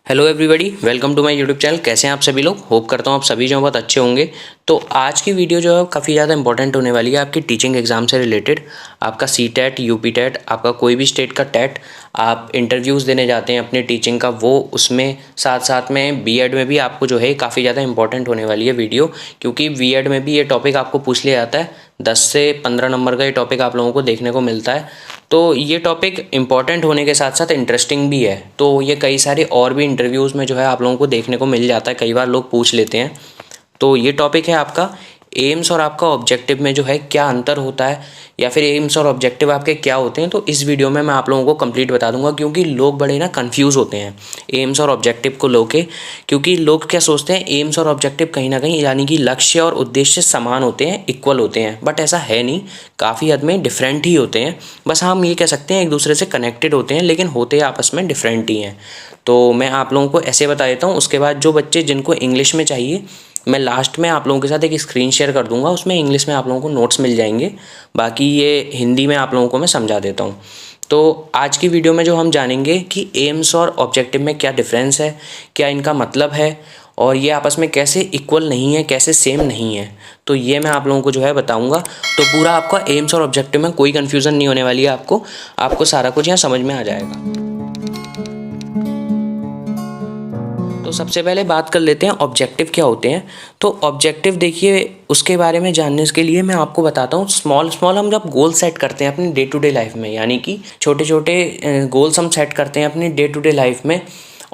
Hello everybody, welcome to my YouTube channel. कैसे हैं आप सभी लोग? होप करता हूँ आप सभी जो बहुत अच्छे होंगे। तो आज की वीडियो जो है काफ़ी ज़्यादा इंपॉर्टेंट होने वाली है आपकी टीचिंग एग्जाम से रिलेटेड। आपका सी टेट, यूपी टेट, आपका कोई भी स्टेट का टेट, आप इंटरव्यूज़ देने जाते हैं अपने टीचिंग का, वो उसमें साथ साथ में बीएड में भी आपको जो है काफ़ी ज़्यादा इंपॉर्टेंट होने वाली है वीडियो, क्योंकि बीएड में भी ये टॉपिक आपको पूछ लिया जाता है। 10 से 15 नंबर का ये टॉपिक आप लोगों को देखने को मिलता है। तो ये टॉपिक इंपॉर्टेंट होने के साथ साथ इंटरेस्टिंग भी है। तो ये कई सारे और भी इंटरव्यूज़ में जो है आप लोगों को देखने को मिल जाता है, कई बार लोग पूछ लेते हैं। तो ये टॉपिक है आपका एम्स और आपका ऑब्जेक्टिव में जो है क्या अंतर होता है, या फिर एम्स और ऑब्जेक्टिव आपके क्या होते हैं। तो इस वीडियो में मैं आप लोगों को कंप्लीट बता दूंगा, क्योंकि लोग बड़े ना कंफ्यूज होते हैं एम्स और ऑब्जेक्टिव को लेके। क्योंकि लोग क्या सोचते हैं, एम्स और ऑब्जेक्टिव कहीं ना कहीं यानी कि लक्ष्य और उद्देश्य समान होते हैं, इक्वल होते हैं, बट ऐसा है नहीं। काफ़ी हद में डिफरेंट ही होते हैं। बस हम ये कह सकते हैं एक दूसरे से कनेक्टेड होते हैं, लेकिन होते आपस में डिफरेंट ही हैं। तो मैं आप लोगों को ऐसे बता देता हूँ। उसके बाद जो बच्चे जिनको इंग्लिश में चाहिए, मैं लास्ट में आप लोगों के साथ एक स्क्रीन शेयर कर दूंगा, उसमें इंग्लिश में आप लोगों को नोट्स मिल जाएंगे। बाकी ये हिंदी में आप लोगों को मैं समझा देता हूँ। तो आज की वीडियो में जो हम जानेंगे कि एम्स और ऑब्जेक्टिव में क्या डिफरेंस है, क्या इनका मतलब है, और ये आपस में कैसे इक्वल नहीं है, कैसे सेम नहीं है, तो ये मैं आप लोगों को जो है बताऊंगा। तो पूरा आपका एम्स और ऑब्जेक्टिव में कोई कन्फ्यूज़न नहीं होने वाली है। आपको सारा कुछ यहाँ समझ में आ जाएगा। तो सबसे पहले बात कर लेते हैं ऑब्जेक्टिव क्या होते हैं। तो ऑब्जेक्टिव देखिए, उसके बारे में जानने के लिए मैं आपको बताता हूँ। स्मॉल स्मॉल हम जब गोल सेट करते हैं अपनी डे टू डे लाइफ में, यानी कि छोटे छोटे गोल्स हम सेट करते हैं अपनी डे टू डे लाइफ में,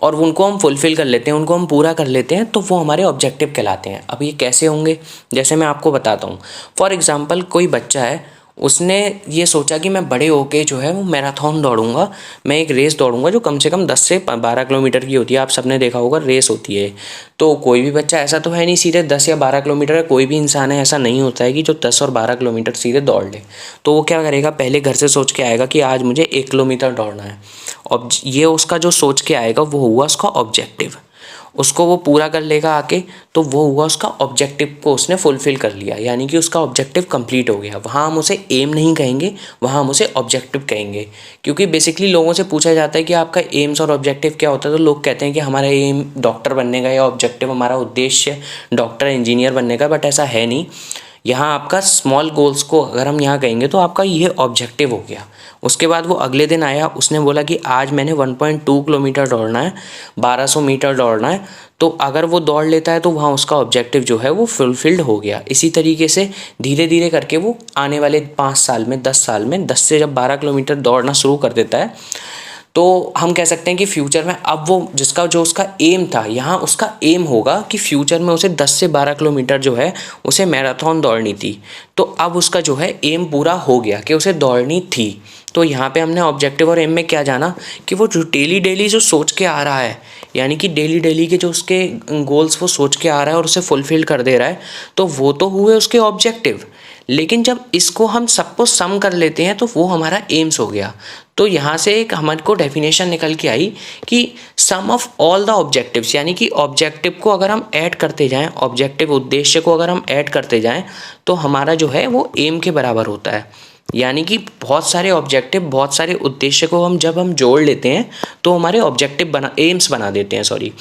और उनको हम फुलफ़िल कर लेते हैं, उनको हम पूरा कर लेते हैं, तो वो हमारे ऑब्जेक्टिव कहलाते हैं। अब ये कैसे होंगे, जैसे मैं आपको बताता हूँ। फॉर एग्ज़ाम्पल, कोई बच्चा है, उसने ये सोचा कि मैं बड़े होके जो है वो मैराथन दौड़ूंगा, मैं एक रेस दौड़ूंगा जो कम से कम 10 से 12 किलोमीटर की होती है। आप सबने देखा होगा, रेस होती है। तो कोई भी बच्चा ऐसा तो है नहीं सीधे 10 या 12 किलोमीटर है, कोई भी इंसान है ऐसा नहीं होता है कि जो 10 और 12 किलोमीटर सीधे दौड़ ले। तो वो क्या करेगा, पहले घर से सोच के आएगा कि आज मुझे 1 किलोमीटर दौड़ना है। अब ये उसका जो सोच के आएगा वो हुआ उसका ऑब्जेक्टिव। उसको वो पूरा कर लेगा आके, तो वो हुआ उसका ऑब्जेक्टिव को उसने फुलफ़िल कर लिया, यानी कि उसका ऑब्जेक्टिव कंप्लीट हो गया। वहाँ हम उसे एम नहीं कहेंगे, वहाँ हम उसे ऑब्जेक्टिव कहेंगे। क्योंकि बेसिकली लोगों से पूछा जाता है कि आपका एम्स और ऑब्जेक्टिव क्या होता है, तो लोग कहते हैं कि हमारा एम डॉक्टर बनने का, या ऑब्जेक्टिव हमारा उद्देश्य डॉक्टर इंजीनियर बनने का, बट ऐसा है नहीं। यहाँ आपका स्मॉल गोल्स को अगर हम यहाँ कहेंगे तो आपका ये ऑब्जेक्टिव हो गया। उसके बाद वो अगले दिन आया, उसने बोला कि आज मैंने 1.2 किलोमीटर दौड़ना है, 1200 मीटर दौड़ना है। तो अगर वो दौड़ लेता है तो वहाँ उसका ऑब्जेक्टिव जो है वो फुलफिल्ड हो गया। इसी तरीके से धीरे धीरे करके वो आने वाले 5 साल में, 10 साल में 10 से जब 12 किलोमीटर दौड़ना शुरू कर देता है, तो हम कह सकते हैं कि फ्यूचर में अब वो जिसका जो उसका एम था, यहाँ उसका एम होगा कि फ्यूचर में उसे 10 से 12 किलोमीटर जो है उसे मैराथन दौड़नी थी। तो अब उसका जो है एम पूरा हो गया कि उसे दौड़नी थी। तो यहाँ पे हमने ऑब्जेक्टिव और एम में क्या जाना कि वो जो डेली डेली जो सोच के आ रहा है, यानी कि डेली डेली के जो उसके गोल्स वो सोच के आ रहा है और उसे फुलफिल कर दे रहा है, तो वो तो हुए उसके ऑब्जेक्टिव। लेकिन जब इसको हम सबको सम कर लेते हैं तो वो हमारा एम्स हो गया। तो यहाँ से एक हमारे को डेफिनेशन निकल के आई कि सम ऑफ ऑल द ऑब्जेक्टिव्स, यानी कि ऑब्जेक्टिव को अगर हम ऐड करते जाएं, ऑब्जेक्टिव उद्देश्य को अगर हम ऐड करते जाएं, तो हमारा जो है वो एम के बराबर होता है। यानी कि बहुत सारे ऑब्जेक्टिव, बहुत सारे उद्देश्य को जब हम जोड़ लेते हैं तो हमारे एम्स बना देते हैं, सॉरी।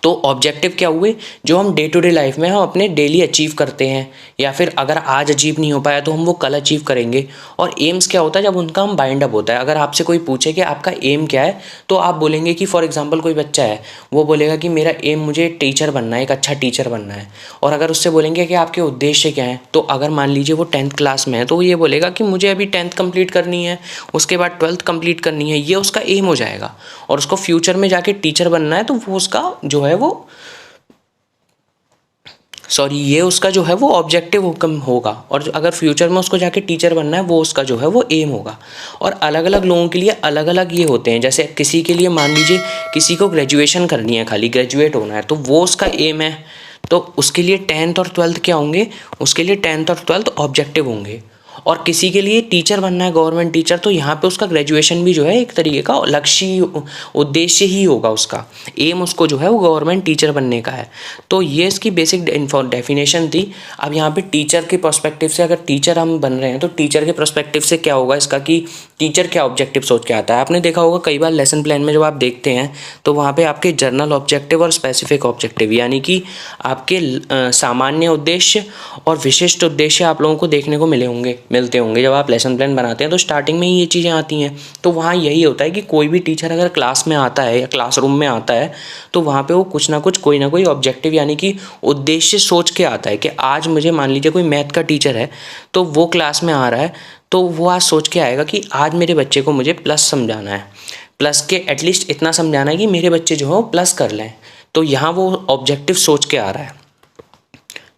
तो ऑब्जेक्टिव क्या हुए, जो हम डे टू डे लाइफ में हम अपने डेली अचीव करते हैं, या फिर अगर आज अचीव नहीं हो पाया तो हम वो कल अचीव करेंगे। और एम्स क्या होता है, जब उनका हम बाइंड अप होता है। अगर आपसे कोई पूछे कि आपका एम क्या है, तो आप बोलेंगे कि फॉर एग्जांपल कोई बच्चा है, वो बोलेगा कि मेरा एम, मुझे टीचर बनना है, एक अच्छा टीचर बनना है। और अगर उससे बोलेंगे कि आपके उद्देश्य क्या है, तो अगर मान लीजिए वो 10th क्लास में है, तो वो ये बोलेगा कि मुझे अभी 10th कंप्लीट करनी है, उसके बाद 12th कंप्लीट करनी है। ये उसका एम हो जाएगा। और उसको फ्यूचर में जाके टीचर बनना है, तो वो उसका जो है वो ये उसका जो है वो ऑब्जेक्टिव होगा। और अगर फ्यूचर में उसको जाके टीचर बनना है, वो उसका जो है वो एम होगा। और अलग अलग लोगों के लिए अलग अलग ये होते हैं। जैसे किसी के लिए मान लीजिए किसी को ग्रेजुएशन करनी है, खाली ग्रेजुएट होना है, तो वो उसका एम है। तो उसके लिए 10th और 12th क्या होंगे, उसके लिए 10th और 12th ऑब्जेक्टिव होंगे। और किसी के लिए टीचर बनना है, गवर्नमेंट टीचर, तो यहाँ पे उसका ग्रेजुएशन भी जो है एक तरीके का लक्ष्य उद्देश्य ही होगा, उसका एम उसको जो है वो गवर्नमेंट टीचर बनने का है। तो ये इसकी बेसिक डेफिनेशन थी। अब यहाँ पे टीचर के पर्सपेक्टिव से, अगर टीचर हम बन रहे हैं तो टीचर के पर्सपेक्टिव से क्या होगा इसका, कि टीचर क्या ऑब्जेक्टिव सोच के आता है। आपने देखा होगा कई बार लेसन प्लान में जब आप देखते हैं तो वहाँ पे आपके जर्नल ऑब्जेक्टिव और स्पेसिफिक ऑब्जेक्टिव, यानी कि आपके सामान्य उद्देश्य और विशिष्ट उद्देश्य आप लोगों को देखने को मिलते होंगे जब आप लेसन प्लान बनाते हैं। तो स्टार्टिंग में ही ये चीज़ें आती हैं। तो वहाँ यही होता है कि कोई भी टीचर अगर क्लास में आता है या क्लासरूम में आता है तो वहाँ पे वो कुछ ना कुछ, कोई ना कोई ऑब्जेक्टिव यानी कि उद्देश्य सोच के आता है। कि आज मुझे, मान लीजिए कोई मैथ का टीचर है तो वो क्लास में आ रहा है, तो वो आज सोच के आएगा कि आज मेरे बच्चे को मुझे प्लस समझाना है, प्लस के एटलीस्ट इतना समझाना है कि मेरे बच्चे जो है वो प्लस कर लें। तो यहाँ वो ऑब्जेक्टिव सोच के आ रहा है।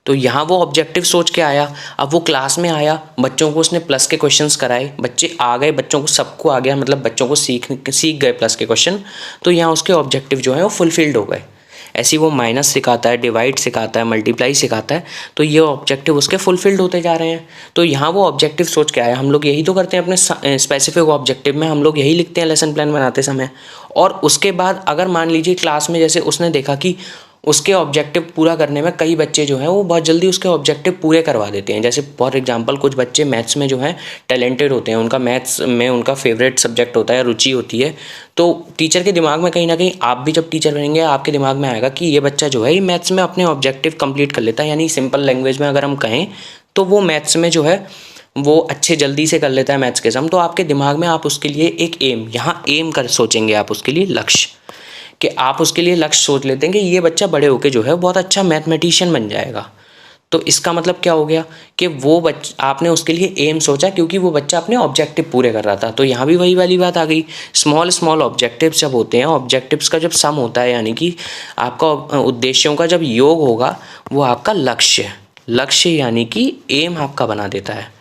तो यहाँ वो ऑब्जेक्टिव सोच के आया। अब वो क्लास में आया, बच्चों को उसने प्लस के क्वेश्चंस कराए, बच्चे आ गए, बच्चों को सबको आ गया, मतलब बच्चों को सीख गए प्लस के क्वेश्चन। तो यहाँ उसके ऑब्जेक्टिव जो है वो फुलफिल्ड हो गए। ऐसे ही वो माइनस सिखाता है, डिवाइड सिखाता है, मल्टीप्लाई सिखाता है, तो ये ऑब्जेक्टिव उसके फुलफिल्ड होते जा रहे हैं। तो यहाँ वो ऑब्जेक्टिव सोच के आया। हम लोग यही तो करते हैं अपने स्पेसिफिक ऑब्जेक्टिव में, हम लोग यही लिखते हैं लेसन प्लान बनाते समय। और उसके बाद अगर मान लीजिए क्लास में जैसे उसने देखा कि उसके ऑब्जेक्टिव पूरा करने में कई बच्चे जो हैं वो बहुत जल्दी उसके ऑब्जेक्टिव पूरे करवा देते हैं। जैसे फॉर एग्जांपल कुछ बच्चे मैथ्स में जो हैं टैलेंटेड होते हैं, उनका मैथ्स में उनका फेवरेट सब्जेक्ट होता है, रुचि होती है। तो टीचर के दिमाग में कहीं ना कहीं, आप भी जब टीचर बनेंगे आपके दिमाग में आएगा कि ये बच्चा जो है ये मैथ्स में अपने ऑब्जेक्टिव कंप्लीट कर लेता है। यानी सिंपल लैंग्वेज में अगर हम कहें तो वो मैथ्स में जो है वो अच्छे जल्दी से कर लेता है मैथ्स के सम। तो आपके दिमाग में आप उसके लिए एक एम, यहाँ एम कर सोचेंगे आप उसके लिए लक्ष्य, कि आप उसके लिए लक्ष्य सोच लेते हैं कि ये बच्चा बड़े होके जो है बहुत अच्छा मैथमेटिशियन बन जाएगा। तो इसका मतलब क्या हो गया कि वो आपने उसके लिए एम सोचा क्योंकि वो बच्चा अपने ऑब्जेक्टिव पूरे कर रहा था। तो यहाँ भी वही वाली बात आ गई, स्मॉल स्मॉल ऑब्जेक्टिव्स जब होते हैं, ऑब्जेक्टिव्स का जब सम होता है, यानी कि आपका उद्देश्यों का जब योग होगा, वो आपका लक्ष्य यानी कि एम आपका बना देता है।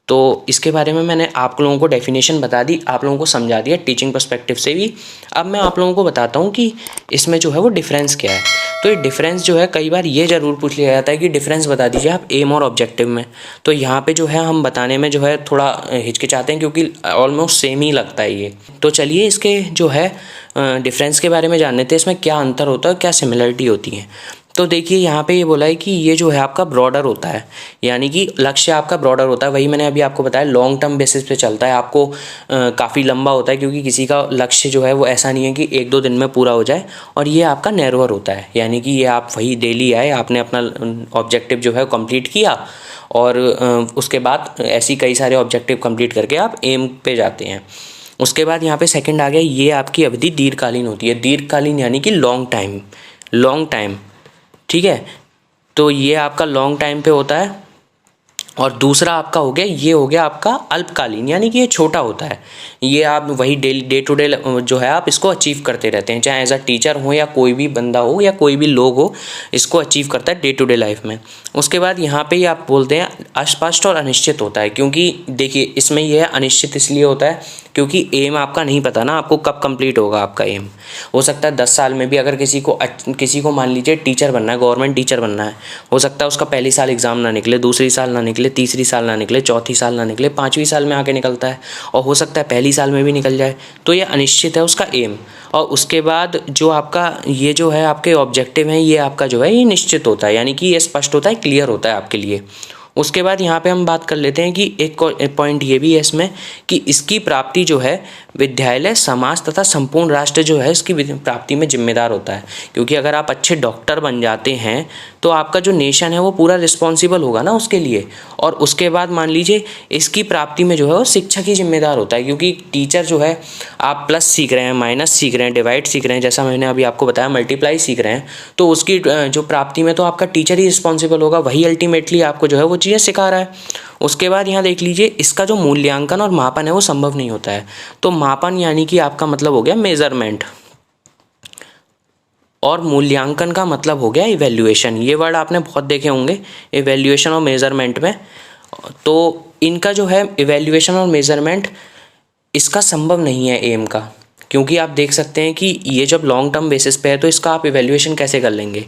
तो इसके बारे में मैंने आप लोगों को डेफिनेशन बता दी, आप लोगों को समझा दिया टीचिंग पर्सपेक्टिव से भी। अब मैं आप लोगों को बताता हूँ कि इसमें जो है वो डिफरेंस क्या है। तो ये डिफरेंस जो है, कई बार ये ज़रूर पूछ लिया जाता है कि डिफरेंस बता दीजिए आप एम और ऑब्जेक्टिव में। तो यहाँ पे जो है हम बताने में जो है थोड़ा हिचकिचाते हैं क्योंकि ऑलमोस्ट सेम ही लगता है ये। तो चलिए इसके जो है डिफरेंस के बारे में जान लेते हैं, इसमें क्या अंतर होता है, क्या सिमिलरिटी होती है। तो देखिए यहाँ पे ये बोला है कि ये जो है आपका ब्रॉडर होता है, यानी कि लक्ष्य आपका ब्रॉडर होता है। वही मैंने अभी आपको बताया, लॉन्ग टर्म बेसिस पे चलता है, आपको काफ़ी लंबा होता है क्योंकि किसी का लक्ष्य जो है वो ऐसा नहीं है कि 1-2 दिन में पूरा हो जाए। और ये आपका नैरोअर होता है, यानी कि ये आप वही डेली आए, आपने अपना ऑब्जेक्टिव जो है कंप्लीट किया और उसके बाद ऐसी कई सारे ऑब्जेक्टिव कंप्लीट करके आप एम पे जाते हैं। उसके बाद यहाँ पे सेकंड आ गया, ये आपकी अवधि दीर्घकालीन होती है। दीर्घकालीन यानी कि लॉन्ग टाइम, ठीक है। तो ये आपका लॉन्ग टाइम पे होता है। और दूसरा आपका हो गया, ये हो गया आपका अल्पकालीन, यानी कि ये छोटा होता है। ये आप वही डे टू डे जो है आप इसको अचीव करते रहते हैं, चाहे एज अ टीचर हो या कोई भी बंदा हो या कोई भी लोग हो, इसको अचीव करता है डे टू डे लाइफ में। उसके बाद यहाँ पे ही आप बोलते हैं अस्पष्ट और अनिश्चित होता है, क्योंकि देखिए इसमें यह अनिश्चित इसलिए होता है क्योंकि एम आपका नहीं पता ना, आपको कब कंप्लीट होगा आपका एम। हो सकता है 10 साल में भी अगर किसी को मान लीजिए टीचर बनना है, गवर्नमेंट टीचर बनना है, हो सकता है उसका पहली साल एग्ज़ाम ना निकले, दूसरी साल ना निकले, तीसरी साल ना निकले, चौथी साल ना निकले, 5वीं साल में आके निकलता है, और हो सकता है पहली साल में भी निकल जाए। तो ये अनिश्चित है उसका एम। और उसके बाद जो आपका ये जो है आपके ऑब्जेक्टिव हैं, ये आपका जो है ये निश्चित होता है, यानी कि ये स्पष्ट होता है, क्लियर होता है आपके लिए। उसके बाद यहाँ पे हम बात कर लेते हैं कि एक पॉइंट ये भी है इसमें कि इसकी प्राप्ति जो है विद्यालय, समाज तथा संपूर्ण राष्ट्र जो है इसकी प्राप्ति में जिम्मेदार होता है। क्योंकि अगर आप अच्छे डॉक्टर बन जाते हैं तो आपका जो नेशन है वो पूरा रिस्पॉन्सिबल होगा ना उसके लिए। और उसके बाद मान लीजिए इसकी प्राप्ति में जो है वो शिक्षक ही जिम्मेदार होता है, क्योंकि टीचर जो है आप प्लस सीख रहे हैं, माइनस सीख रहे हैं, डिवाइड सीख रहे हैं, जैसा मैंने अभी आपको बताया मल्टीप्लाई सीख रहे हैं, तो उसकी जो प्राप्ति में तो आपका टीचर ही रिस्पॉन्सिबल होगा, वही अल्टीमेटली आपको जो है वो चीज़ें सिखा रहा है। उसके बाद यहाँ देख लीजिए, इसका जो मूल्यांकन और मापन है वो संभव नहीं होता है। तो मापन यानी कि आपका मतलब हो गया मेजरमेंट, और मूल्यांकन का मतलब हो गया इवैल्यूएशन। ये वर्ड आपने बहुत देखे होंगे, इवैल्यूएशन और मेजरमेंट में। तो इनका जो है इवैल्यूएशन और मेजरमेंट इसका संभव नहीं है एम का, क्योंकि आप देख सकते हैं कि ये जब लॉन्ग टर्म बेसिस पे है तो इसका आप इवैल्यूएशन कैसे कर लेंगे।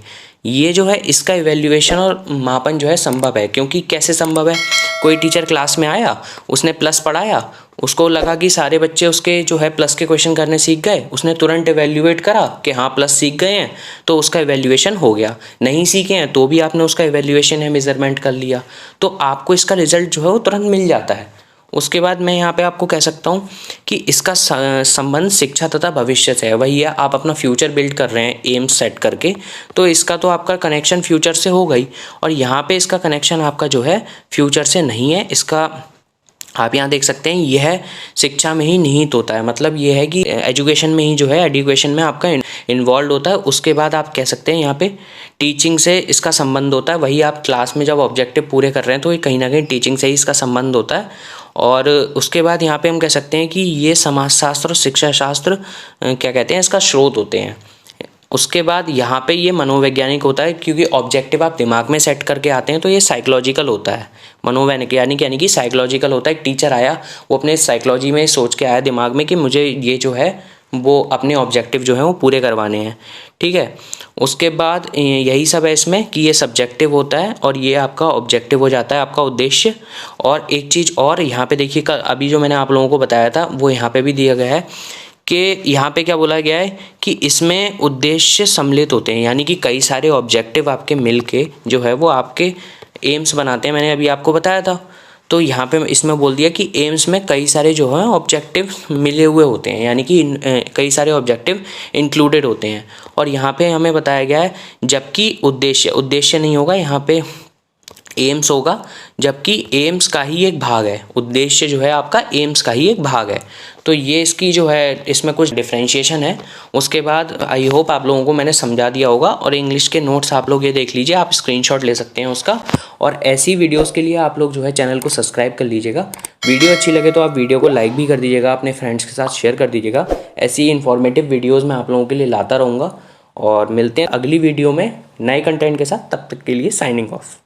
ये जो है इसका इवैल्यूएशन और मापन जो है संभव है, क्योंकि कैसे संभव है, कोई टीचर क्लास में आया, उसने प्लस पढ़ाया, उसको लगा कि सारे बच्चे उसके जो है प्लस के क्वेश्चन करने सीख गए, उसने तुरंत एवेल्यूएट करा कि हाँ प्लस सीख गए हैं, तो उसका एवेल्यूएशन हो गया। नहीं सीखे हैं तो भी आपने उसका एवेल्यूएशन है मेजरमेंट कर लिया, तो आपको इसका रिजल्ट जो है वो तुरंत मिल जाता है। उसके बाद मैं यहाँ पे आपको कह सकता हूँ कि इसका संबंध शिक्षा तथा भविष्य से है। वही है, आप अपना फ्यूचर बिल्ड कर रहे हैं एम्स सेट करके, तो इसका तो आपका कनेक्शन फ्यूचर से हो गई। और यहाँ पे इसका कनेक्शन आपका जो है फ्यूचर से नहीं है। इसका आप यहाँ देख सकते हैं यह शिक्षा में ही निहित होता है, मतलब ये है कि एजुकेशन में ही जो है, एजुकेशन में आपका इन्वॉल्व होता है। उसके बाद आप कह सकते हैं यहाँ पे टीचिंग से इसका संबंध होता है। वही आप क्लास में जब ऑब्जेक्टिव पूरे कर रहे हैं तो ये कहीं ना कहीं टीचिंग से ही इसका संबंध होता है। और उसके बाद यहाँ पे हम कह सकते हैं कि ये समाजशास्त्र और शिक्षा शास्त्र क्या कहते हैं, इसका स्रोत होते हैं। उसके बाद यहाँ पे ये मनोवैज्ञानिक होता है, क्योंकि ऑब्जेक्टिव आप दिमाग में सेट करके आते हैं, तो ये साइकोलॉजिकल होता है। मनोवैज्ञानिक यानी कि साइकोलॉजिकल होता है। एक टीचर आया, वो अपने साइकोलॉजी में सोच के आया दिमाग में कि मुझे ये जो है वो अपने ऑब्जेक्टिव जो है वो पूरे करवाने हैं, ठीक है। उसके बाद यही सब है इसमें कि ये सब्जेक्टिव होता है और ये आपका ऑब्जेक्टिव हो जाता है, आपका उद्देश्य। और एक चीज़ और यहाँ पे देखिए, अभी जो मैंने आप लोगों को बताया था वो यहाँ पे भी दिया गया है कि यहाँ पे क्या बोला गया है कि इसमें उद्देश्य सम्मिलित होते हैं, यानी कि कई सारे ऑब्जेक्टिव आपके मिल के जो है वो आपके एम्स बनाते हैं। मैंने अभी आपको बताया था, तो यहाँ पे इसमें बोल दिया कि एम्स में कई सारे जो हैं ऑब्जेक्टिव मिले हुए होते हैं, यानी कि कई सारे ऑब्जेक्टिव इंक्लूडेड होते हैं। और यहाँ पे हमें बताया गया है, जबकि उद्देश्य नहीं होगा यहाँ पे, एम्स होगा, जबकि एम्स का ही एक भाग है। उद्देश्य जो है आपका एम्स का ही एक भाग है। तो ये इसकी जो है इसमें कुछ डिफ्रेंशिएशन है। उसके बाद आई होप आप लोगों को मैंने समझा दिया होगा। और इंग्लिश के नोट्स आप लोग ये देख लीजिए, आप स्क्रीनशॉट ले सकते हैं उसका। और ऐसी वीडियोज़ के लिए आप लोग जो है चैनल को सब्सक्राइब कर लीजिएगा। वीडियो अच्छी लगे तो आप वीडियो को लाइक भी कर दीजिएगा, अपने फ्रेंड्स के साथ शेयर कर दीजिएगा। ऐसी इन्फॉर्मेटिव वीडियोज़ मैं आप लोगों के लिए लाता रहूँगा। और मिलते हैं अगली वीडियो में नए कंटेंट के साथ, तब तक के लिए साइनिंग ऑफ।